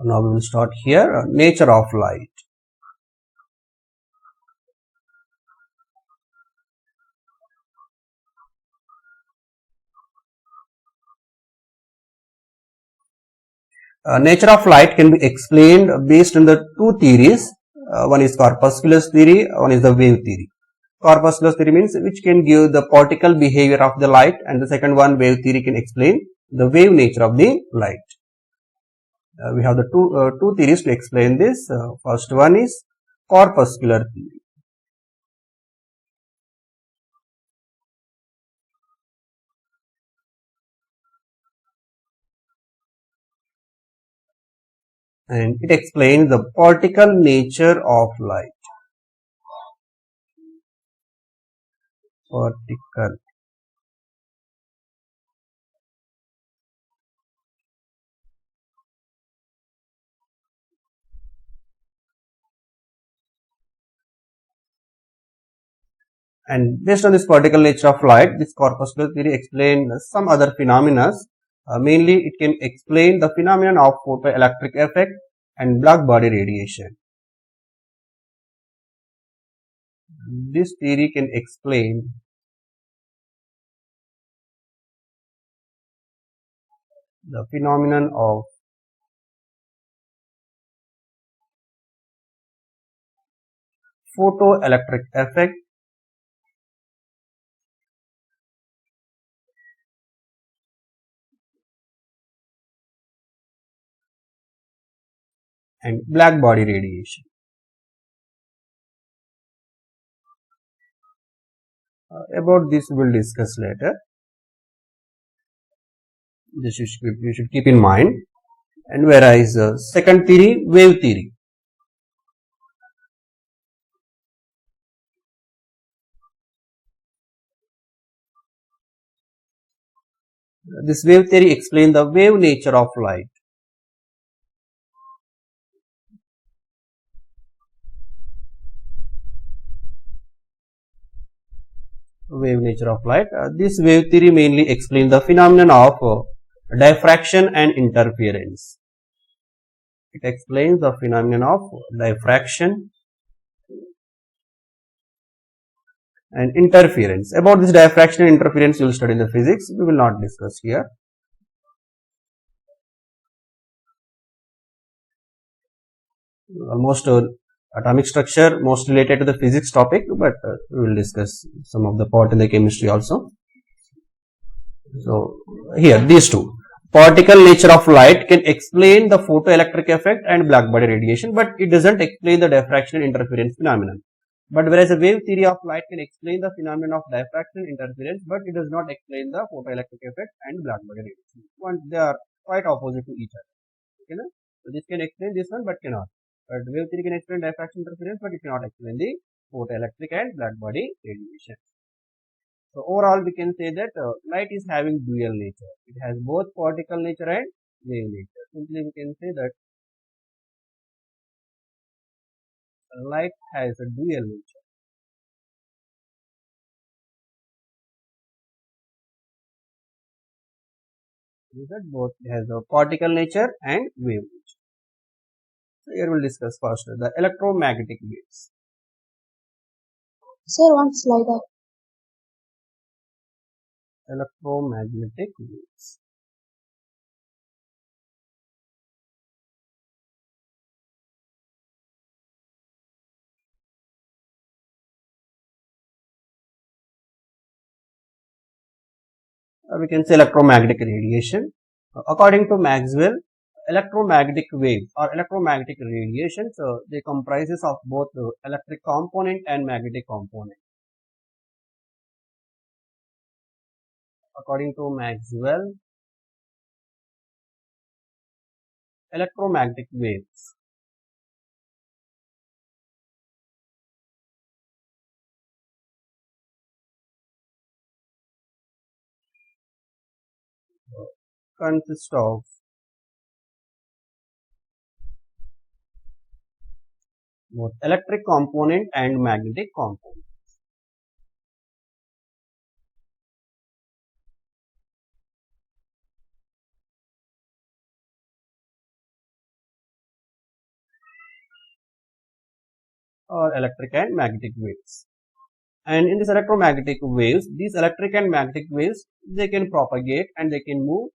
Now we will start here. Nature of light. Nature of light can be explained based on the two theories. One is corpusculus theory, one is the wave theory. Corpusculus theory means which can give the particle behavior of the light, and the second one, wave theory, can explain the wave nature of the light. We have the two theories to explain this. First one is corpuscular theory. And it explains the particle nature of light. Particle. And based on this particle nature of light, this corpuscular theory explains some other phenomena. Mainly, it can explain the phenomenon of photoelectric effect and black body radiation. This theory can explain the phenomenon of photoelectric effect and black body radiation. About this we will discuss later. This you should keep in mind. And whereas second theory, wave theory. This wave theory explains the wave nature of light. Wave nature of light. This wave theory mainly explains the phenomenon of diffraction and interference. It explains the phenomenon of diffraction and interference. About this diffraction and interference, you will study in the physics. We will not discuss here. Almost atomic structure, most related to the physics topic, but we will discuss some of the part in the chemistry also. So here, these two. Particle nature of light can explain the photoelectric effect and black body radiation, but it doesn't explain the diffraction and interference phenomenon. But whereas a wave theory of light can explain the phenomenon of diffraction and interference, but it does not explain the photoelectric effect and black body radiation. They are quite opposite to each other. Okay, no? So this can explain this one, but cannot. But wave theory can explain diffraction interference, but it cannot explain the photoelectric and black body radiation. So overall, we can say that light is having dual nature. It has both particle nature and wave nature. Simply, we can say that light has a dual nature. That both has a particle nature and wave nature. So here we'll discuss first the electromagnetic waves. Sir, one slide up. Electromagnetic waves. We can say electromagnetic radiation. According to Maxwell, electromagnetic waves or electromagnetic radiation, so they comprises of both electric component and magnetic component. According to Maxwell, electromagnetic waves consist of both electric component and magnetic component. or electric and magnetic waves. And in these electromagnetic waves, these electric and magnetic waves, they can propagate and they can move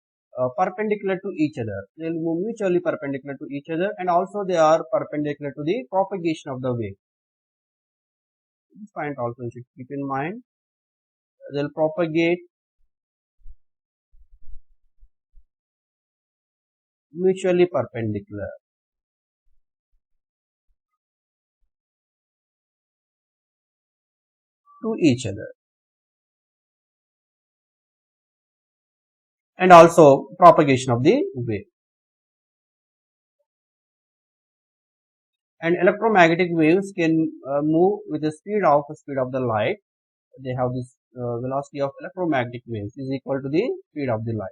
perpendicular to each other. They will move mutually perpendicular to each other, and also they are perpendicular to the propagation of the wave. This point also you should keep in mind. They will propagate mutually perpendicular to each other, and also propagation of the wave. And electromagnetic waves can move with the speed of the light. They have this velocity of electromagnetic waves is equal to the speed of the light.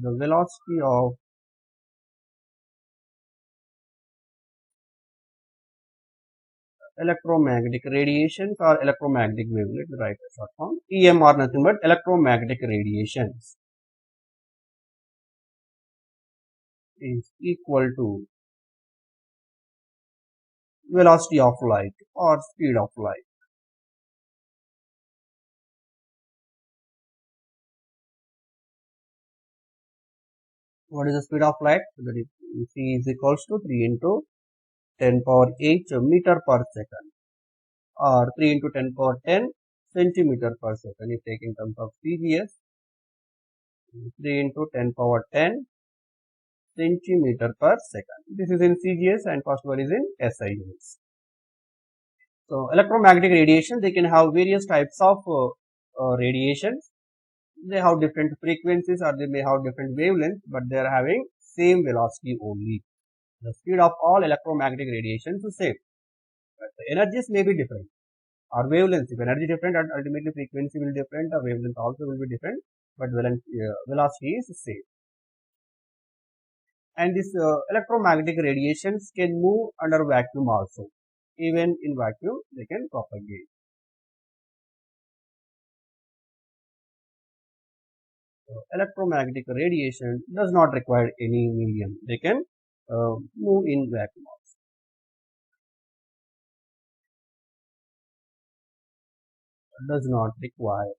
The velocity of electromagnetic radiations or electromagnetic waves, let me write a short form. EM are nothing but electromagnetic radiations is equal to velocity of light or speed of light. What is the speed of light? That is C is equals to 3 into 10 power 8 meter per second, or 3 into 10 power 10 centimeter per second. If take in terms of CGS, 3 into 10 power 10 centimeter per second. This is in CGS and first one is in SI units. So electromagnetic radiation, they can have various types of radiations. They have different frequencies or they may have different wavelengths, but they are having same velocity only. The speed of all electromagnetic radiations is same, but the energies may be different or wavelengths. If energy different, and ultimately frequency will be different, the wavelength also will be different, but velocity is same. And this electromagnetic radiations can move under vacuum also. Even in vacuum, they can propagate. So electromagnetic radiation does not require any medium. They can move in vacuum also. Does not require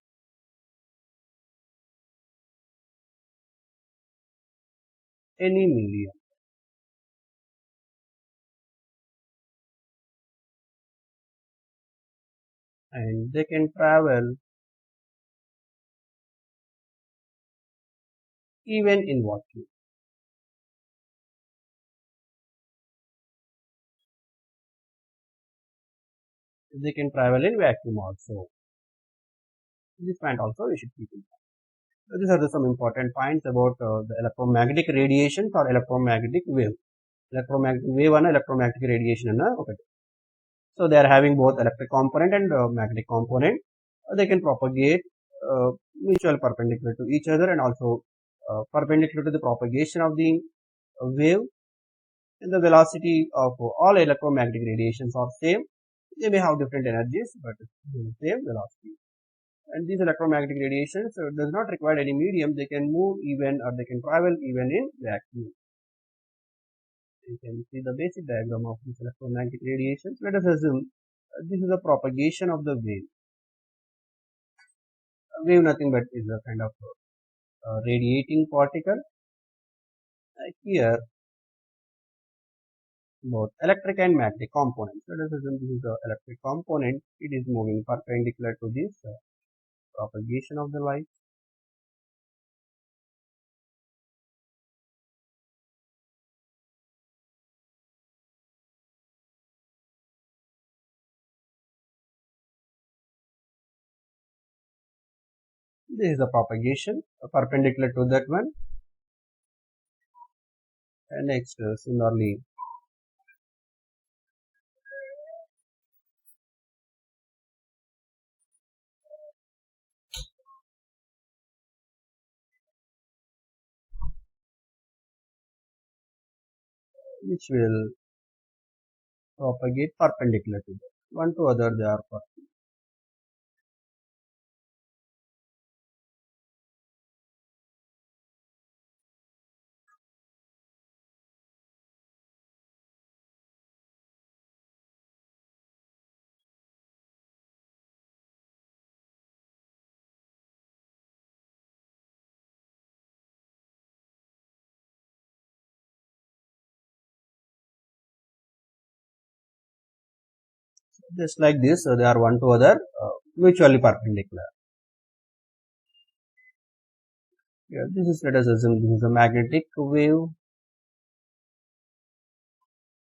any medium. And they can travel even in vacuum. They can travel in vacuum also. This point also we should keep in mind. So these are some important points about the electromagnetic radiations or electromagnetic wave. Electromagnetic wave and electromagnetic radiation. Okay. So they are having both electric component and magnetic component. They can propagate mutual perpendicular to each other and also perpendicular to the propagation of the wave. And the velocity of all electromagnetic radiations are same. They may have different energies, but same velocity. And these electromagnetic radiations does not require any medium. They can move even or they can travel even in vacuum. You can see the basic diagram of these electromagnetic radiations. Let us assume this is a propagation of the wave. A wave nothing but is a kind of radiating particle. Here both electric and magnetic components. Let us assume this is the electric component. It is moving perpendicular to this propagation of the light. This is the propagation perpendicular to that one. And next, similarly, which will propagate perpendicular to that. One to other, they are perpendicular. just like this. So they are one to other mutually perpendicular. Yeah, this is, let us assume this is a magnetic wave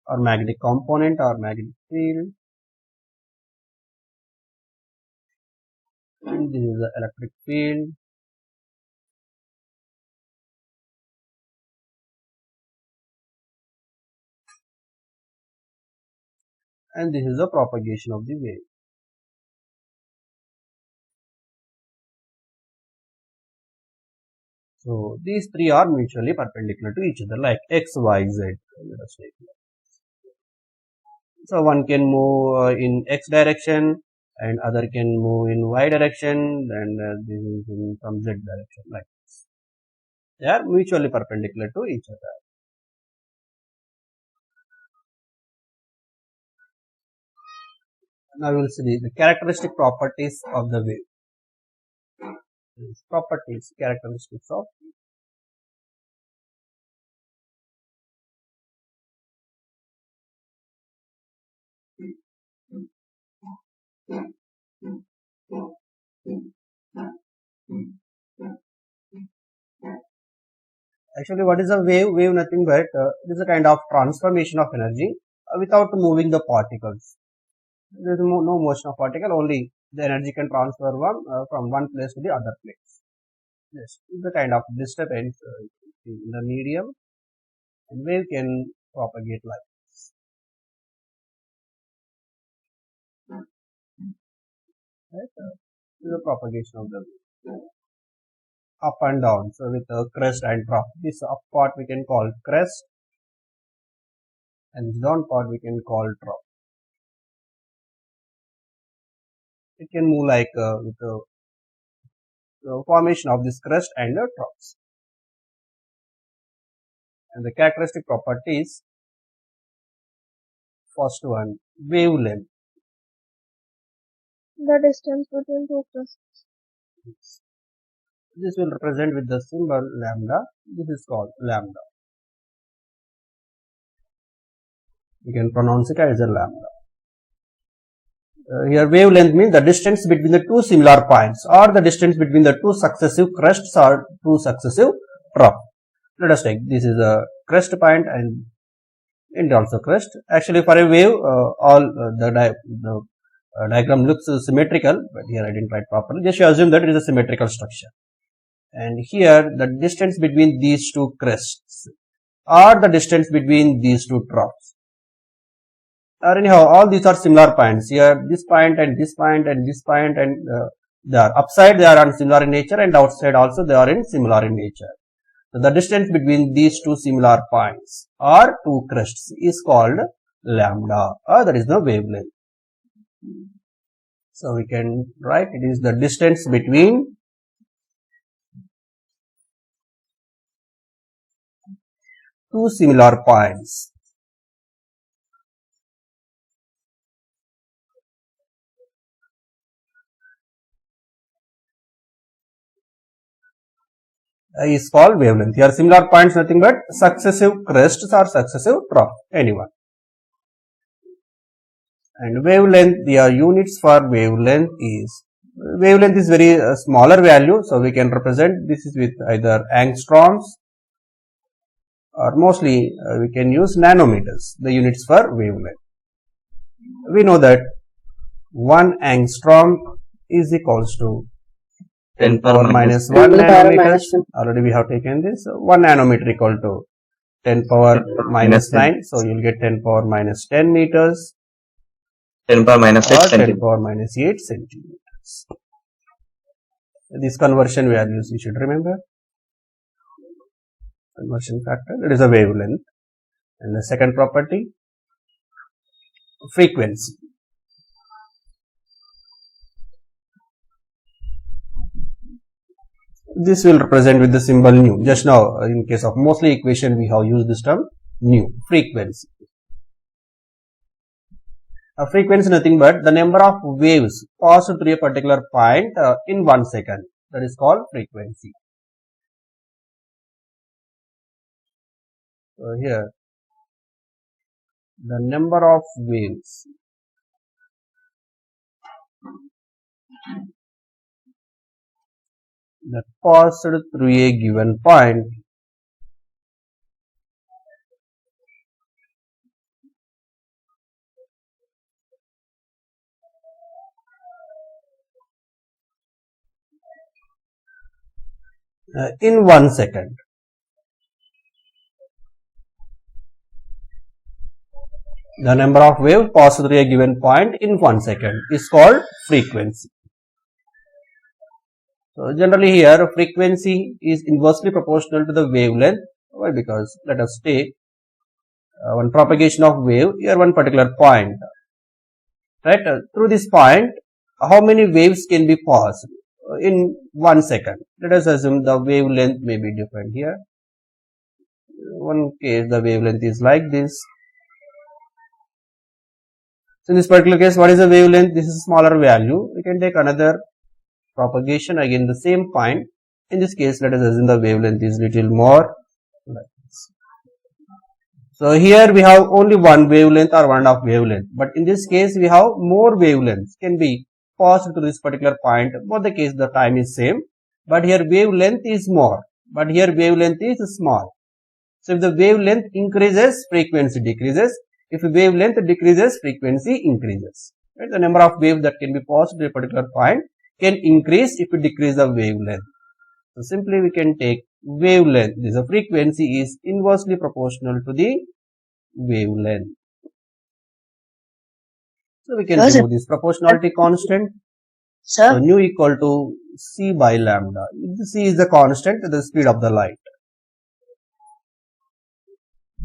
or magnetic component or magnetic field, and this is the electric field. And this is the propagation of the wave. So these three are mutually perpendicular to each other, like x, y, z. Let us take it. So one can move in x direction, and other can move in y direction, and this is in from z direction. Like this. They are mutually perpendicular to each other. Now we will see the characteristic properties of the wave. Properties, characteristics of. Actually, what is a wave? Wave nothing but it is a kind of transformation of energy without moving the particles. There is no motion of particle, only the energy can transfer from one place to the other place. Yes, it's a kind of disturbance in the medium, and wave can propagate like this. Right? This is the propagation of the wave. Up and down. So with a crest and trough. This up part we can call crest, and this down part we can call trough. It can move like with the formation of this crest and the troughs. And the characteristic properties, first one, wavelength. The distance between two crests. This will represent with the symbol lambda. This is called lambda. You can pronounce it as a lambda. Here wavelength means the distance between the two similar points, or the distance between the two successive crests or two successive troughs. Let us take, this is a crest point and also crest. Actually for a wave, all the diagram looks symmetrical, but here I didn't write properly. Just assume that it is a symmetrical structure. And here the distance between these two crests, or the distance between these two troughs. Or anyhow, all these are similar points. Here, this point and this point and this point, and they are upside, they are similar in nature, and outside also they are similar in nature. So the distance between these two similar points or two crests is called lambda, or that is the wavelength. So we can write it is the distance between two similar points. Is called wavelength. Here similar points nothing but successive crests or successive troughs, anyone. And wavelength, their units for wavelength is very smaller value, so we can represent this is with either angstroms, or mostly we can use nanometers, the units for wavelength. We know that 1 angstrom is equals to 10 power minus 1 nanometers. Already we have taken this. 1 nanometer equal to 10 power minus 9. So you will get 10 power minus 10 meters. 10 power minus 8 or 10 power minus 8 centimeters. These conversion values you should remember. Conversion factor, that is a wavelength. And the second property, frequency. This will represent with the symbol nu. Just now, in case of mostly equation, we have used this term nu, frequency. A frequency is nothing but the number of waves passed through a particular point in 1 second. That is called frequency. So here, the number of waves that passed through a given point in 1 second. The number of waves passed through a given point in 1 second is called frequency. So generally here frequency is inversely proportional to the wavelength. Why? Because let us take one propagation of wave here, one particular point, right? Through this point, how many waves can be passed in 1 second? Let us assume the wavelength may be different here. One case the wavelength is like this. So in this particular case, what is the wavelength? This is a smaller value. We can take another propagation again the same point. In this case, let us assume the wavelength is little more like this. So here we have only one wavelength or 1.5 wavelength, but in this case we have more wavelengths can be passed to this particular point. Both the case the time is same, but here wavelength is more, but here wavelength is small. So if the wavelength increases, frequency decreases. If wavelength decreases, frequency increases. Right? The number of waves that can be passed to a particular point can increase if we decrease the wavelength. So simply we can take wavelength. This frequency is inversely proportional to the wavelength. So we can remove this proportionality constant. So nu equal to c by lambda. C is the constant, the speed of the light.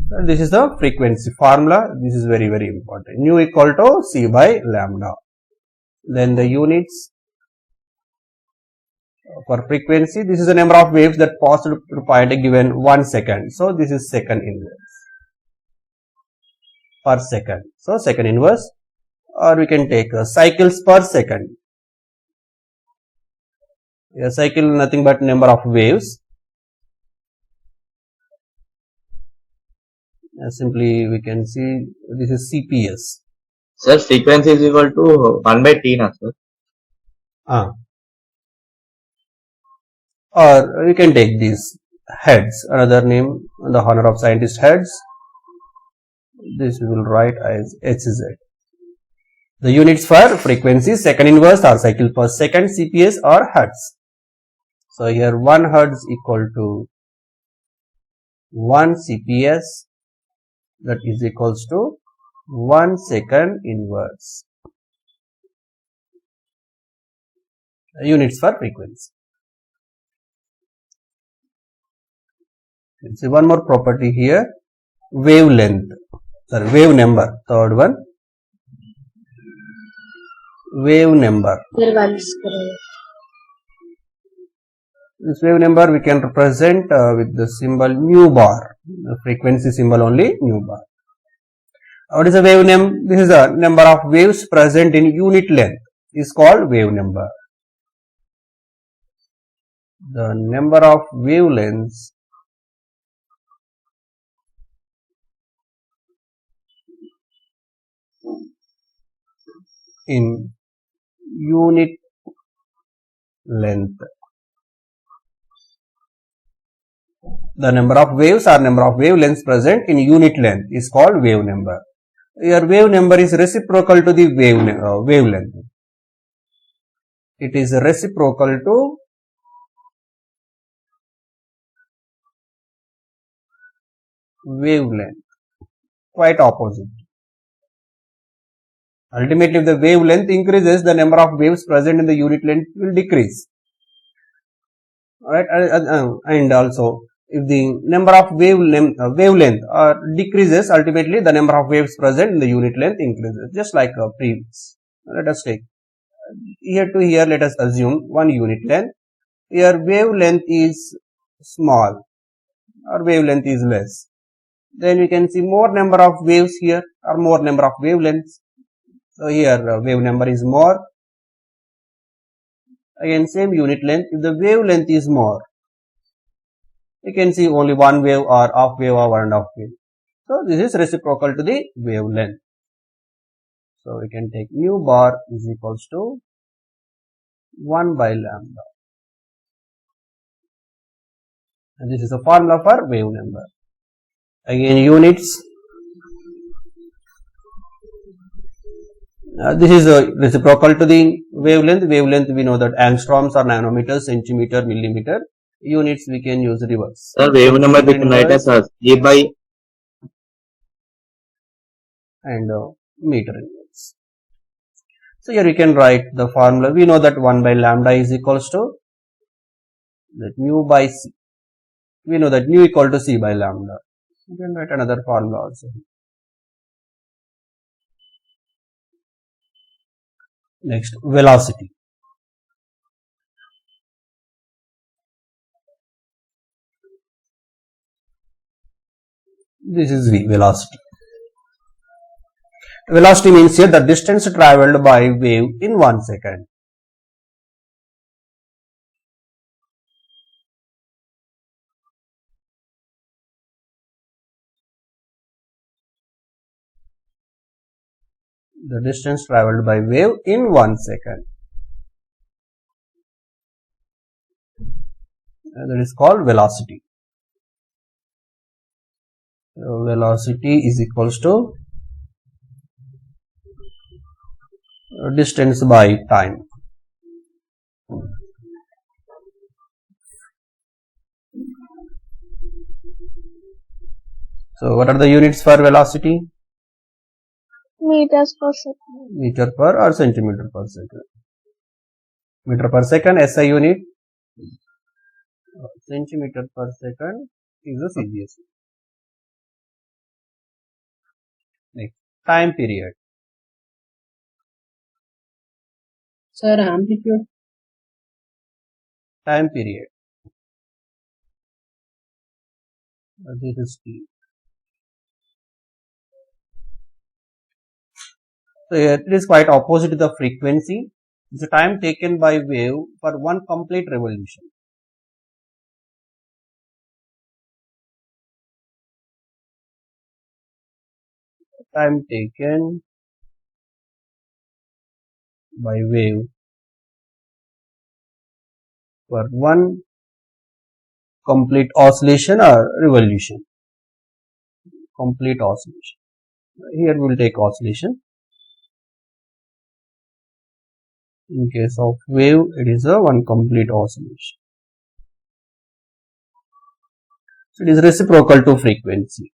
And this is the frequency formula. This is very, very important. Nu equal to c by lambda. Then the units for frequency. This is the number of waves that pass through point given 1 second. So this is second inverse per second. So second inverse, or we can take cycles per second. A cycle nothing but number of waves. Simply we can see this is CPS. Sir, frequency is equal to 1 by T now, sir. Or we can take these heads, another name, the honor of scientist heads. This we will write as HZ. The units for frequency, second inverse or cycle per second, CPS or hertz. So here 1 hertz equal to 1 CPS, that is equals to 1 second inverse. Units for frequency. Let's see one more property here, wavelength, sorry, wave number, third one, wave number. This wave number we can represent with the symbol nu bar, the frequency symbol only nu bar. What is a wave name? This is the number of waves present in unit length is called wave number. The number of wavelengths in unit length. The number of waves or number of wavelengths present in unit length is called wave number. Your wave number is reciprocal to the wavelength. It is reciprocal to wavelength, quite opposite. Ultimately, if the wavelength increases, the number of waves present in the unit length will decrease. Alright, and also if the number of wavelength decreases, ultimately the number of waves present in the unit length increases, just like previous. Let us take here to here, let us assume 1 unit length. Here wavelength is small or wavelength is less. Then we can see more number of waves here or more number of wavelengths. So here wave number is more. Again same unit length. If the wavelength is more, you can see only 1 wave or half wave or 1.5 wave. So this is reciprocal to the wavelength. So we can take nu bar is equals to 1 by lambda. And this is a formula for wave number. Again, units. This is reciprocal to the wavelength. Wavelength we know that angstroms or nanometers, centimeter, millimeter. Units we can use reverse. Sir, wave number we can write as A by and meter inverse. So here we can write the formula. We know that 1 by lambda is equals to that mu by c. We know that mu equal to c by lambda. You can write another formula also. Next, velocity. This is v, velocity. Velocity means here the distance travelled by wave in 1 second. The distance travelled by wave in 1 second. And that is called velocity. So velocity is equals to distance by time. So what are the units for velocity? Meters per second. Meter per or centimeter per second. Meter per second SI unit. Centimeter per second is the CGS. Next, time period. Sir, amplitude. Time period. This is T. So here it is quite opposite to the frequency. It's the time taken by wave for one complete revolution. Time taken by wave for one complete oscillation or revolution. Complete oscillation. Here we will take oscillation. In case of wave, it is a one complete oscillation. So it is reciprocal to frequency.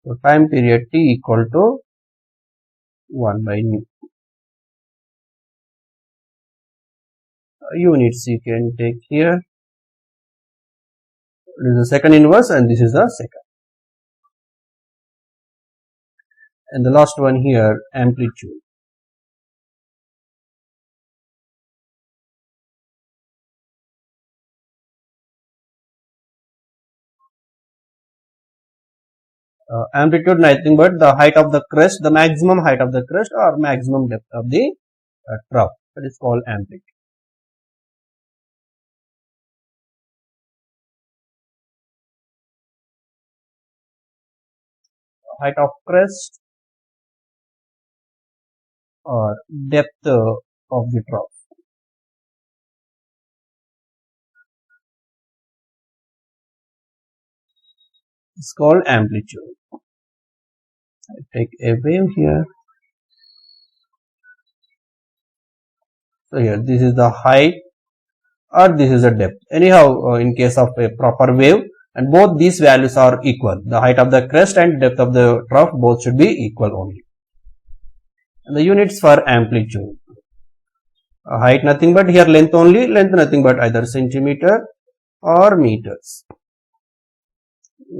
So time period T equal to 1 by nu. Units you can take here. This is the second inverse and this is the second. And the last one here, amplitude. Amplitude nothing but the height of the crest, the maximum height of the crest or maximum depth of the trough. That is called amplitude. Height of crest or depth of the trough. It's called amplitude. I take a wave here. So here this is the height or this is the depth. Anyhow, in case of a proper wave, and both these values are equal. The height of the crest and depth of the trough both should be equal only. And the units for amplitude. Height nothing but here length only, length nothing but either centimeter or meters.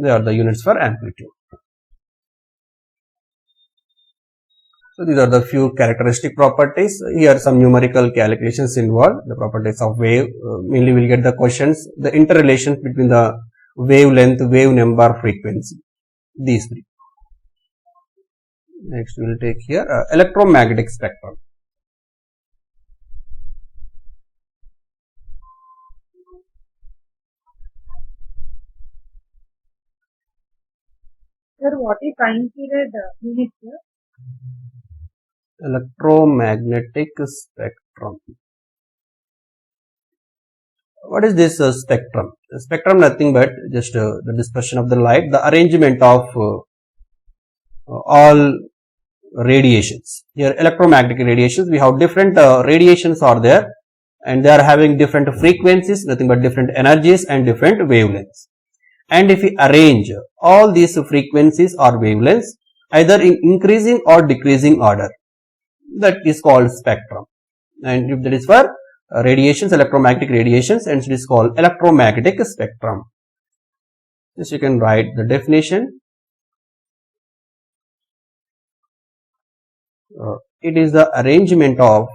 They are the units for amplitude. So these are the few characteristic properties. Here some numerical calculations involved. The properties of wave, mainly we'll get the questions, the interrelation between the wavelength, wave number, frequency. These three. Next we will take here electromagnetic spectrum. Sir, what is time period unit, sir? Electromagnetic spectrum. What is this spectrum? The spectrum nothing but just the dispersion of the light, the arrangement of all radiations. Here electromagnetic radiations, we have different radiations are there, and they are having different frequencies, nothing but different energies and different wavelengths. And if we arrange all these frequencies or wavelengths either in increasing or decreasing order, that is called spectrum. And if that is for radiations, electromagnetic radiations, and it is called electromagnetic spectrum. This you can write the definition. It is the arrangement of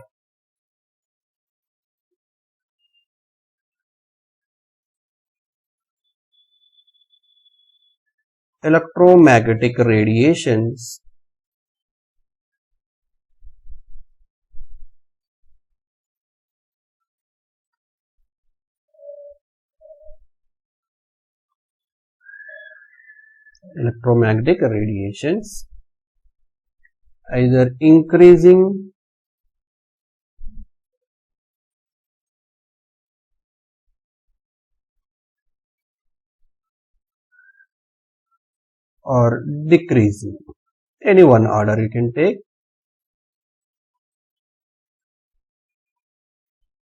electromagnetic radiations either increasing or decreasing. Any one order you can take,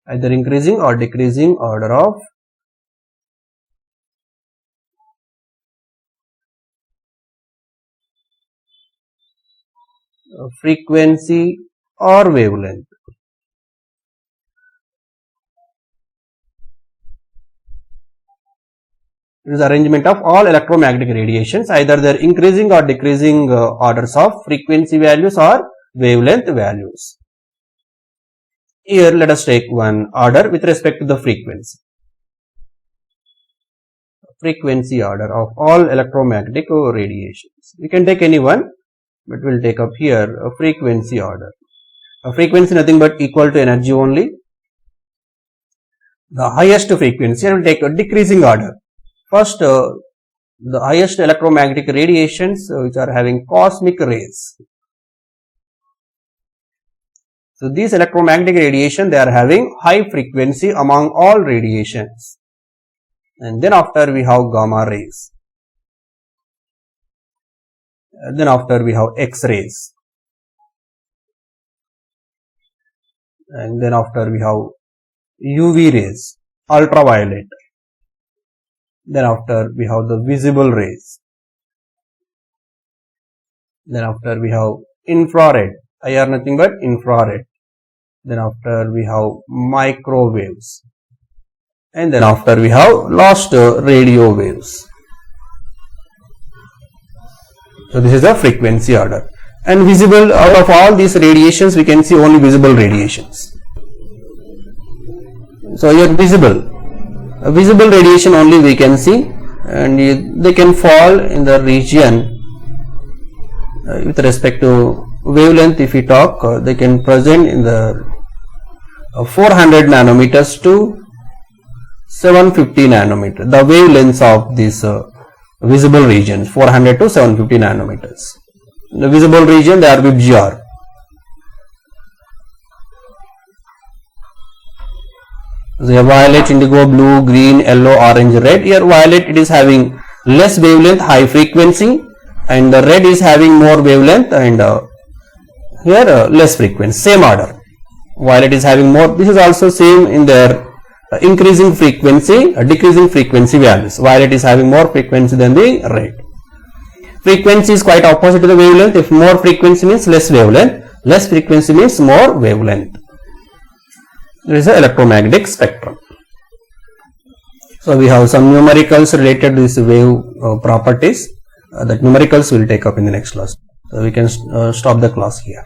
either increasing or decreasing order of frequency or wavelength. It is arrangement of all electromagnetic radiations, either they are increasing or decreasing orders of frequency values or wavelength values. Here let us take one order with respect to the frequency. Frequency order of all electromagnetic radiations. We can take any one, but we will take up here a frequency order. A frequency nothing but equal to energy only. The highest frequency, I will take a decreasing order. First, the highest electromagnetic radiations which are having cosmic rays. So these electromagnetic radiation, they are having high frequency among all radiations. And then after we have gamma rays. And then after we have X-rays. And then after we have UV rays, ultraviolet. Then after we have the visible rays. Then after we have infrared. IR nothing but infrared. Then after we have microwaves. And then after we have last radio waves. So this is the frequency order. And visible, out of all these radiations, we can see only visible radiations. So here visible. Visible radiation only we can see, and they can fall in the region with respect to wavelength. If we talk, they can present in the 400 nanometers to 750 nanometers. The wavelengths of these visible regions, 400 to 750 nanometers. The visible region, they are VIBGYOR. The violet, indigo, blue, green, yellow, orange, red. Here violet, it is having less wavelength, high frequency, and the red is having more wavelength, and here less frequency, same order. Violet is having more. This is also same in their increasing frequency, decreasing frequency values. Violet is having more frequency than the red. Frequency is quite opposite to the wavelength. If more frequency means less wavelength, less frequency means more wavelength. There is an electromagnetic spectrum. So we have some numericals related to this wave properties. That numericals we will take up in the next class. So we can stop the class here.